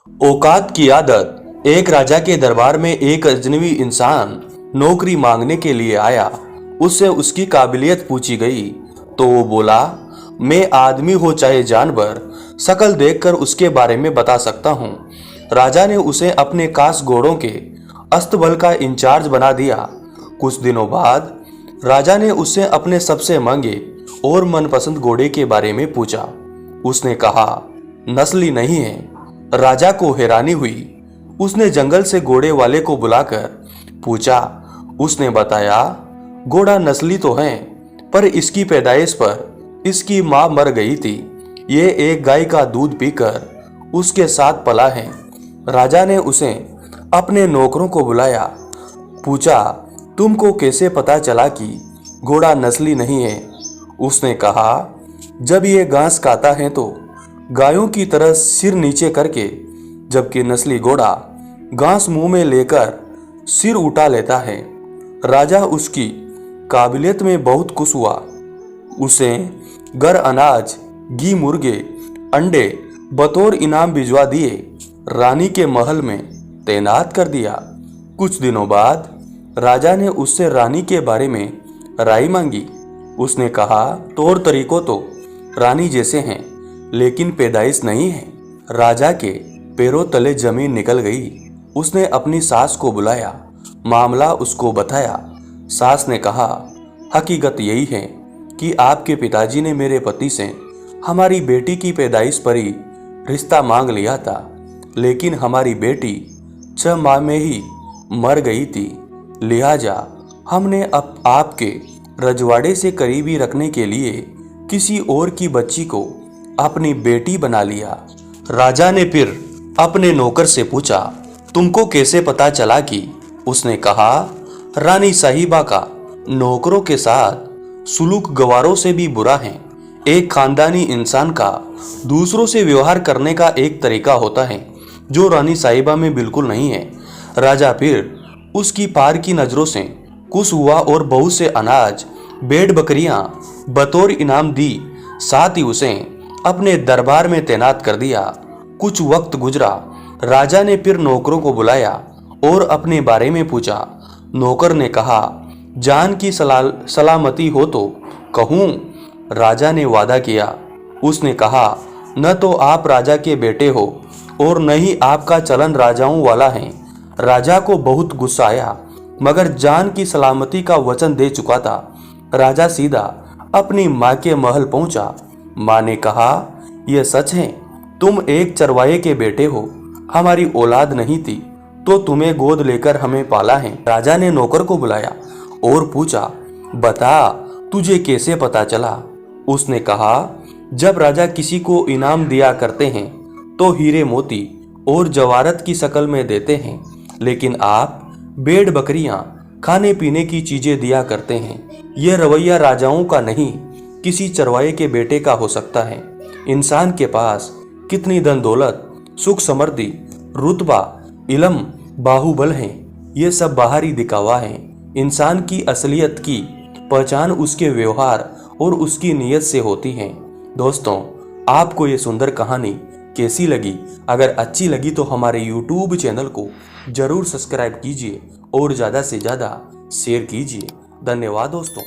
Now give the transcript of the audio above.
औकात की आदत। एक राजा के दरबार में एक अजनबी इंसान नौकरी मांगने के लिए आया। उससे उसकी काबिलियत पूछी गई तो वो बोला, मैं आदमी हो चाहे जानवर, शक्ल देखकर उसके बारे में बता सकता हूँ। राजा ने उसे अपने खास घोड़ों के अस्तबल का इंचार्ज बना दिया। कुछ दिनों बाद राजा ने उससे अपने सबसे महंगे और मनपसंद घोड़े के बारे में पूछा। उसने कहा, नस्ली नहीं है। राजा को हैरानी हुई। उसने जंगल से घोड़े वाले को बुलाकर पूछा। उसने बताया, घोड़ा नस्ली तो है, पर इसकी पैदाइश पर इसकी मां मर गई थी। ये एक गाय का दूध पीकर उसके साथ पला है। राजा ने उसे अपने नौकरों को बुलाया। पूछा, तुमको कैसे पता चला कि घोड़ा नस्ली नहीं है? उसने कहा, जब ये घास खाता है तो गायों की तरह सिर नीचे करके, जबकि नस्ली घोड़ा घास मुंह में लेकर सिर उठा लेता है। राजा उसकी काबिलियत में बहुत खुश हुआ। उसे घर अनाज, घी, मुर्गे, अंडे बतौर इनाम भिजवा दिए। रानी के महल में तैनात कर दिया। कुछ दिनों बाद राजा ने उससे रानी के बारे में राय मांगी। उसने कहा, तौर तरीकों तो रानी जैसे हैं, लेकिन पैदाइश नहीं है। राजा के पैरों तले जमीन निकल गई। उसने अपनी सास को बुलाया, मामला उसको बताया। सास ने कहा, हकीकत यही है कि आपके पिताजी ने मेरे पति से हमारी बेटी की पैदाइश पर ही रिश्ता मांग लिया था, लेकिन हमारी बेटी 6 माह में ही मर गई थी। लिहाजा हमने अब आपके रजवाड़े से करीबी रखने के लिए किसी और की बच्ची को अपनी बेटी बना लिया। राजा ने फिर अपने नौकर से पूछा, तुमको कैसे पता चला कि? उसने कहा, रानी साहिबा का नौकरों के साथ सुलूक गवारों से भी बुरा है। एक खानदानी इंसान का दूसरों से व्यवहार करने का एक तरीका होता है जो रानी साहिबा में बिल्कुल नहीं है। राजा फिर उसकी पार की नजरों से खुश हुआ और बहुत से अनाज, भेड़ बकरियां बतौर इनाम दी। साथ ही उसे अपने दरबार में तैनात कर दिया। कुछ वक्त गुजरा। राजा ने फिर नौकरों को बुलाया और अपने बारे में पूछा। नौकर ने कहा, जान की सलामती हो तो कहूँ। राजा ने वादा किया। उसने कहा, न तो आप राजा के बेटे हो और न ही आपका चलन राजाओं वाला है। राजा को बहुत गुस्सा आया, मगर जान की सलामती का वचन दे चुका था। राजा सीधा अपनी माँ के महल पहुंचा। माँ ने कहा, यह सच है, तुम एक चरवाहे के बेटे हो। हमारी औलाद नहीं थी तो तुम्हें गोद लेकर हमें पाला है। राजा ने नौकर को बुलाया और पूछा, बता, तुझे कैसे पता चला? उसने कहा, जब राजा किसी को इनाम दिया करते हैं तो हीरे मोती और जवाहरत की शक्ल में देते हैं, लेकिन आप भेड़ बकरियां, खाने पीने की चीजें दिया करते हैं। यह रवैया राजाओं का नहीं, किसी चरवाहे के बेटे का हो सकता है। इंसान के पास कितनी धन दौलत, सुख समृद्धि, रुतबा, इल्म, बाहुबल है, ये सब बाहरी दिखावा है। इंसान की असलियत की पहचान उसके व्यवहार और उसकी नीयत से होती है। दोस्तों, आपको ये सुंदर कहानी कैसी लगी? अगर अच्छी लगी तो हमारे YouTube चैनल को जरूर सब्सक्राइब कीजिए और ज़्यादा से ज़्यादा शेयर कीजिए। धन्यवाद दोस्तों।